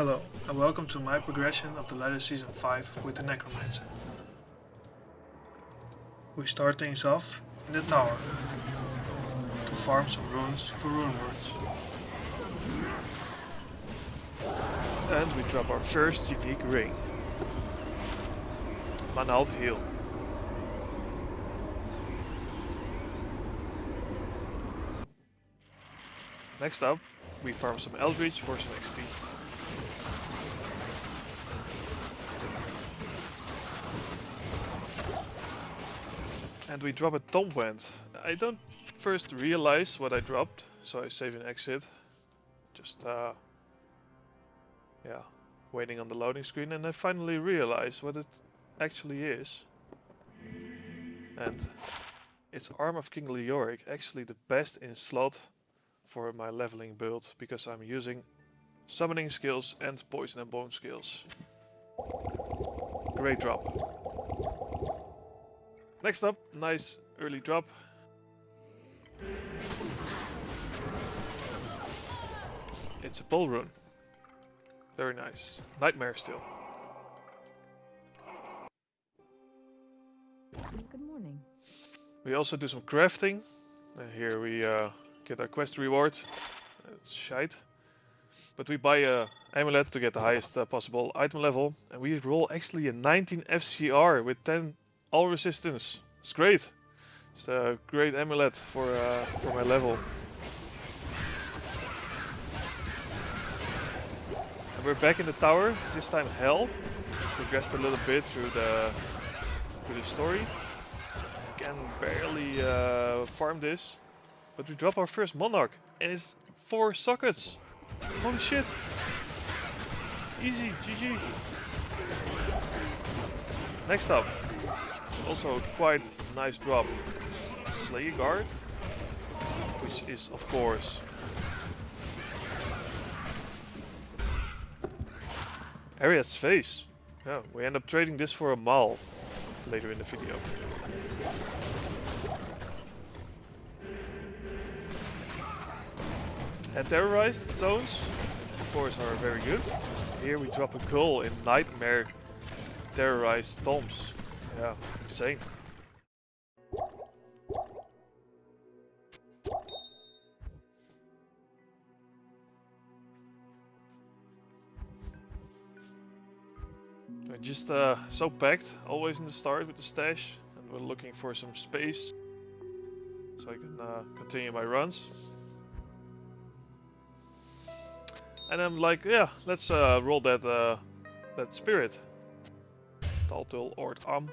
Hello, and welcome to my progression of the latter season 5 with the Necromancer. We start things off in the tower to farm some runes for rune words. And we drop our first unique ring. Manalt Heal. Next up, we farm some Eldritch for some XP. And we drop a Tomb Wand. I don't first realize what I dropped, so I save and exit. Just waiting on the loading screen, and I finally realize what it actually is. And it's Arm of King Leoric, actually the best in slot for my leveling build, because I'm using summoning skills and poison and bone skills. Great drop. Next up, nice early drop. It's a Bull rune. Very nice. Nightmare still. Good morning. We also do some crafting. Here we get our quest reward. It's shite. But we buy a amulet to get the highest possible item level. And we roll actually a 19 FCR with 10 all resistance. It's great. It's a great amulet for my level. And we're back in the tower. This time Hell. Progressed a little bit through the story. Can barely farm this, but we drop our first Monarch, and it's 4 sockets. Holy shit! Easy, GG. Next up, also quite nice drop, Slayer Guard, which is of course Ariad's face. Yeah, we end up trading this for a Baal later in the video. And terrorized zones, of course, are very good. Here we drop a goal in Nightmare terrorized tombs. Yeah, insane. We're just so packed, always in the start with the stash, and we're looking for some space so I can continue my runs. And I'm like, yeah, let's roll that spirit. Taltul Ord Am.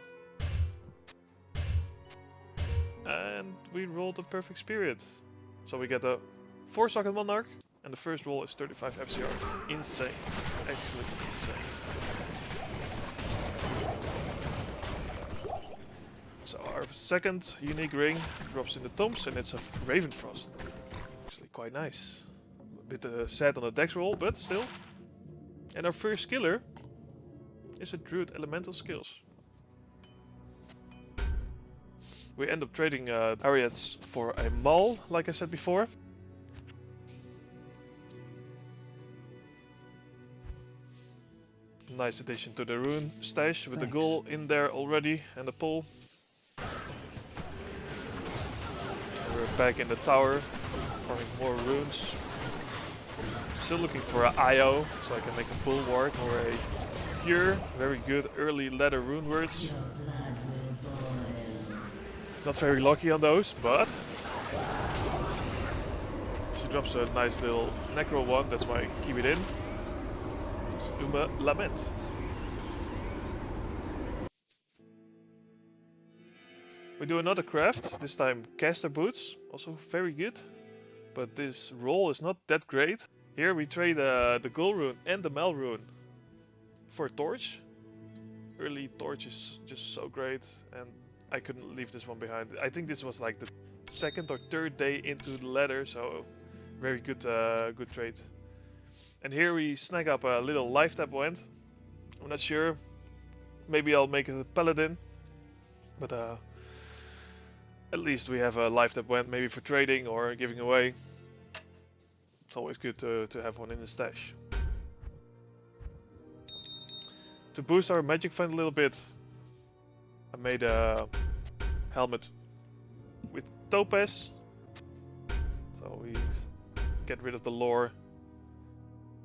And we rolled a perfect spirit. So we get a 4 socket Monarch, and the first roll is 35 FCR. Insane. Actually insane. So our second unique ring drops in the tombs, and it's a Ravenfrost. Actually quite nice. A bit sad on the dex roll, but still. And our first killer is a Druid Elemental Skills. We end up trading Ariads for a Maul, like I said before. Nice addition to the rune stash with the ghoul in there already and the pull. We're back in the tower, farming more runes. Still looking for an IO, so I can make a pull ward or a cure. Very good early ladder rune words. Not very lucky on those, but she drops a nice little Necro one, that's why I keep it in. It's Uma Lament. We do another craft, this time caster boots, also very good. But this roll is not that great. Here we trade the Ghoul rune and the Mal rune for a torch. Early torch is just so great, and I couldn't leave this one behind. I think this was like the 2nd or 3rd day into the ladder, so very good good trade. And here we snag up a little life tap wand. I'm not sure. Maybe I'll make it a paladin, but at least we have a life tap wand, maybe for trading or giving away. It's always good to have one in the stash. To boost our magic find a little bit, I made a helmet with topaz. So we get rid of the lore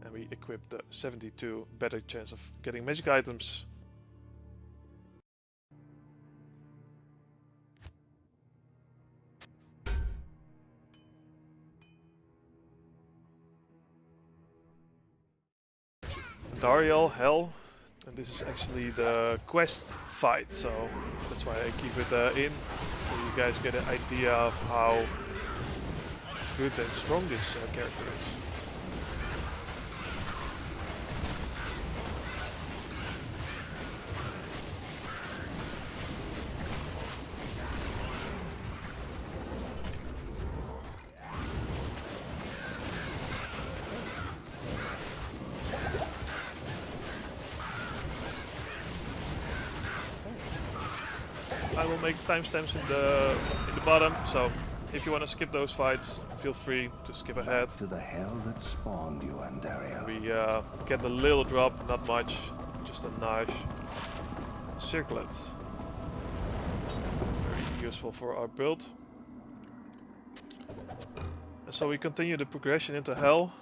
and we equip the 72 better chance of getting magic items. Andariel, Hell, and this is actually the quest fight, so that's why I keep it in, so you guys get an idea of how good and strong this character is. I will make timestamps in the bottom, so if you want to skip those fights, feel free to skip ahead. To the hell that spawned you, Andariel. We get a little drop, not much, just a nice circlet. Very useful for our build. And so we continue the progression into Hell.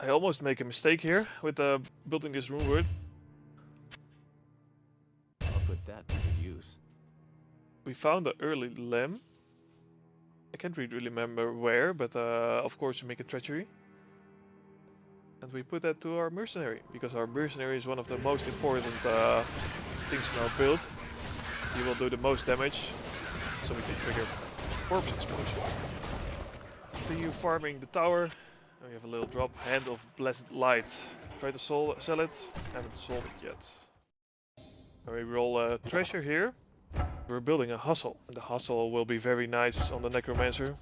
I almost make a mistake here with building this rune word. I'll put that to good use. We found an early lamb. I can't really remember where, but of course we make a treachery. And we put that to our mercenary, because our mercenary is one of the most important things in our build. He will do the most damage, so we can trigger corpse explosion. Continue farming the tower. And we have a little drop, Hand of Blessed Light. Try to sell it, haven't sold it yet. And we roll a treasure here. We're building a hustle. And the hustle will be very nice on the Necromancer.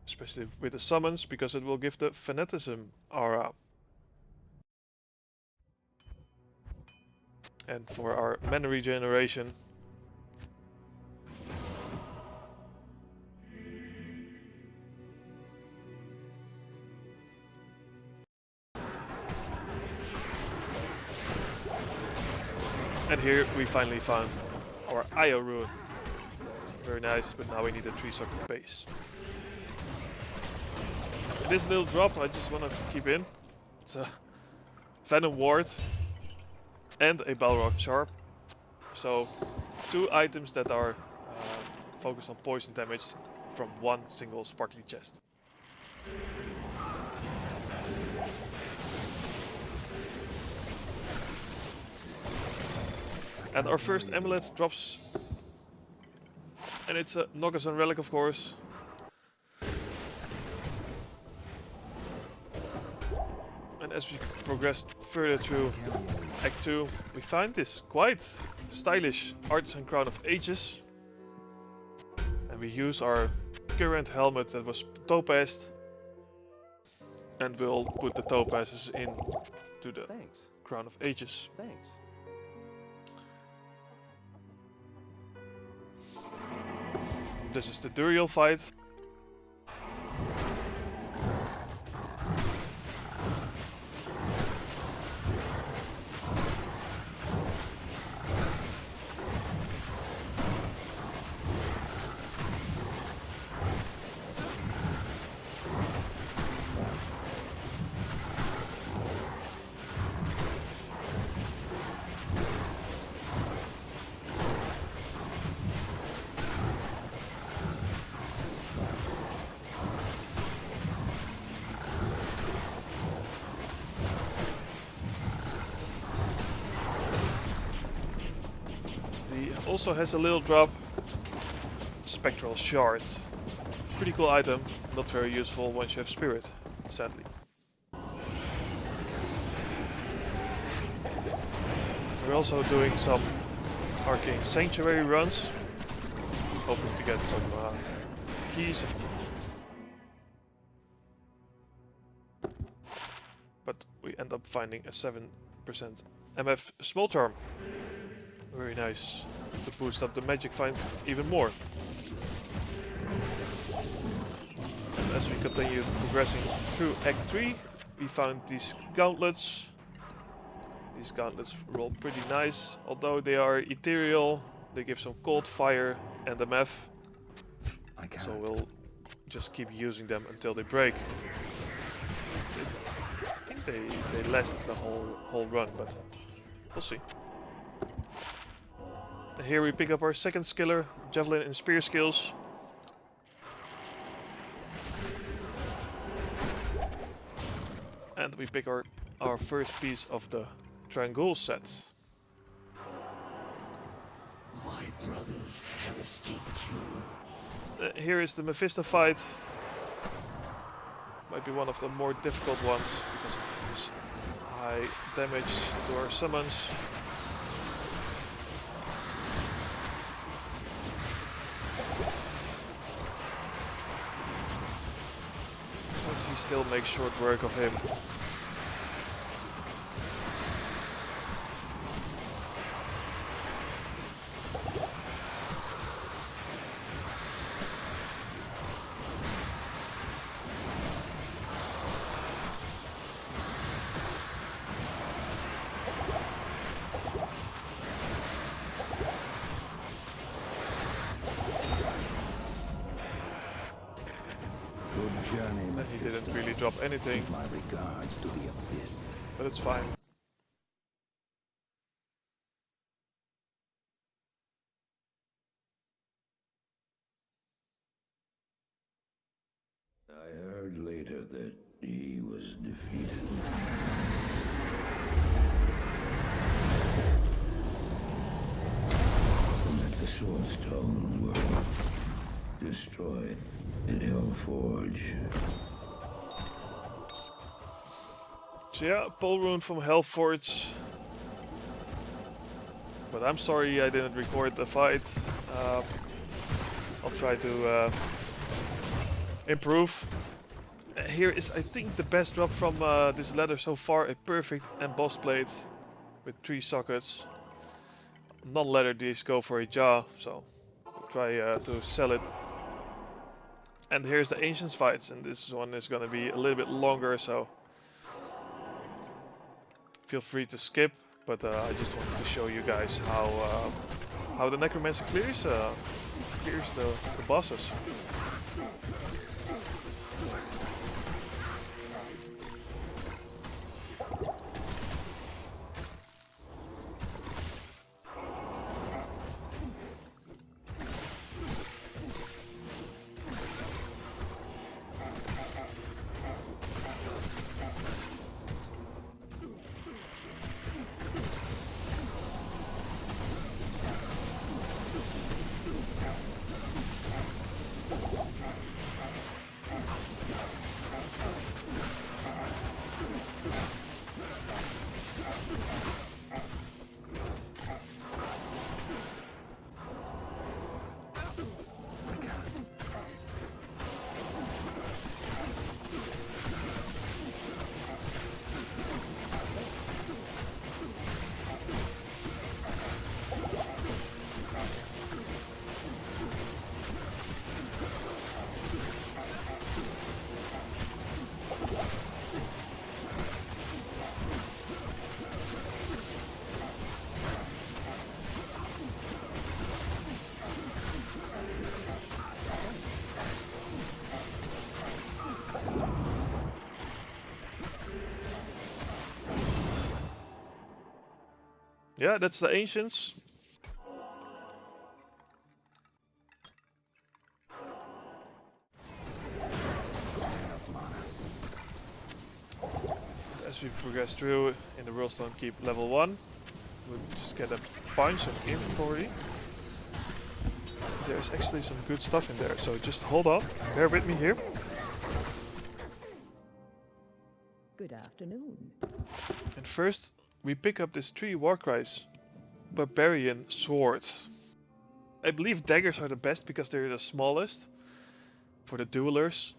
Especially with the summons, because it will give the Fanatism aura. And for our mana regeneration, and here we finally found our Io rune. Very nice, but now we need a 3-socket base. This little drop I just wanted to keep in. It's a Venom Ward and a Balrog Sharp. So 2 items that are focused on poison damage from one single sparkly chest. And our first amulet drops, and it's a Nogazon relic, of course. And as we progress further through Act 2, we find this quite stylish Artisan Crown of Ages. And we use our current helmet that was topazed, and we'll put the topazes into the Crown of Ages. Thanks. This is the Duriel fight. Also has a little drop, Spectral Shard. Pretty cool item, not very useful once you have Spirit, sadly. We're also doing some Arcane Sanctuary runs, hoping to get some keys. But we end up finding a 7% MF Small Charm. Very nice, to boost up the magic find even more. as we continue progressing through Act 3, we found these gauntlets. These gauntlets roll pretty nice, although they are ethereal, they give some cold fire and a meth. So we'll just keep using them until they break. I think they last the whole run, but we'll see. And here we pick up our second skiller, javelin and spear skills. And we pick our first piece of the triangle set. My brothers have escaped you. Here is the Mephisto fight. Might be one of the more difficult ones because of this high damage to our summons. But he still makes short work of him. And he didn't really drop anything. My regards to the abyss. But it's fine. I heard later that he was defeated. And that the soul stones were destroyed in Hellforge. So yeah, Pole Rune from Hellforge. But I'm sorry I didn't record the fight. I'll try to improve. Here is, I think, the best drop from this ladder so far. A perfect embossed blade with 3 sockets. Non-ladder these go for a jaw, so I'll try to sell it. And here's the Ancients fights, and this one is gonna be a little bit longer, so feel free to skip. But I just wanted to show you guys how the Necromancer clears the bosses. Yeah, that's the Ancients. As we progress through in the Worldstone Keep level 1, we'll just get a bunch of inventory. There's actually some good stuff in there, so just hold on, bear with me here. Good afternoon. And first, we pick up this 3 Warcries Barbarian Sword. I believe daggers are the best because they're the smallest for the duelers.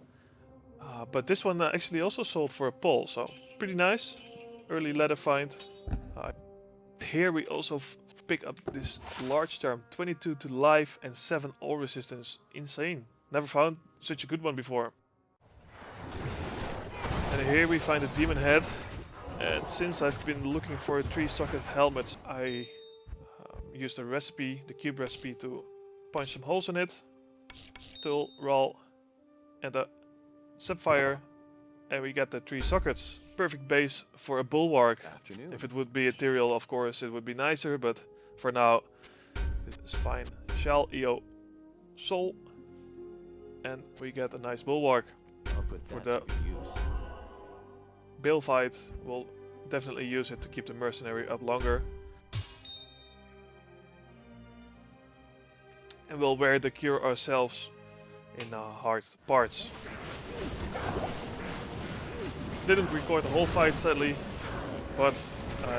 But this one actually also sold for a pole, so pretty nice. Early ladder find. Here we also pick up this large charm, 22 to life and 7 all resistance. Insane. Never found such a good one before. Here we find a demon head, and since I've been looking for 3-socket helmets, I used a recipe, the cube recipe, to punch some holes in it. Tool, roll, and a sapphire, and we got the 3 sockets. Perfect base for a bulwark. Afternoon. If it would be a Duriel, of course, it would be nicer, but for now, it's fine. Shell, EO, Soul, and we get a nice bulwark. I'll put For that the to good use. Baal fight, we'll definitely use it to keep the mercenary up longer. And we'll wear the cure ourselves in hard parts. Didn't record the whole fight sadly, but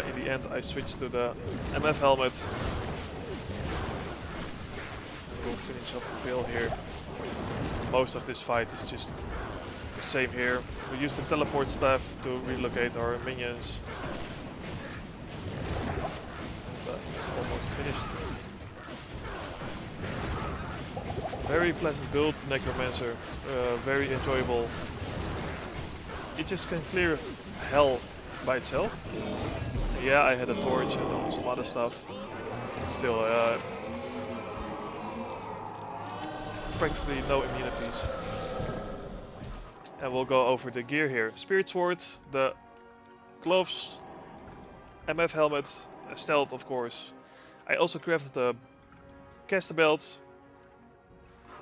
in the end I switched to the MF helmet. We'll finish up the Baal here. Most of this fight is just the same here. We use the teleport staff to relocate our minions. And it's almost finished. Very pleasant build, the Necromancer. Very enjoyable. It just can clear hell by itself. Yeah, I had a torch and some other stuff. Still, practically no immunities. And we'll go over the gear here. Spirit Sword, the gloves, MF helmet, stealth of course. I also crafted the caster belt,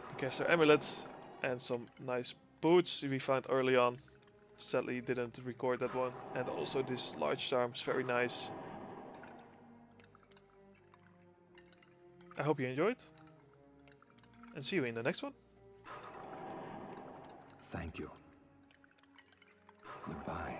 the caster amulet, and some nice boots we found early on. Sadly didn't record that one. And also this large charms, very nice. I hope you enjoyed. And see you in the next one. Thank you. Goodbye.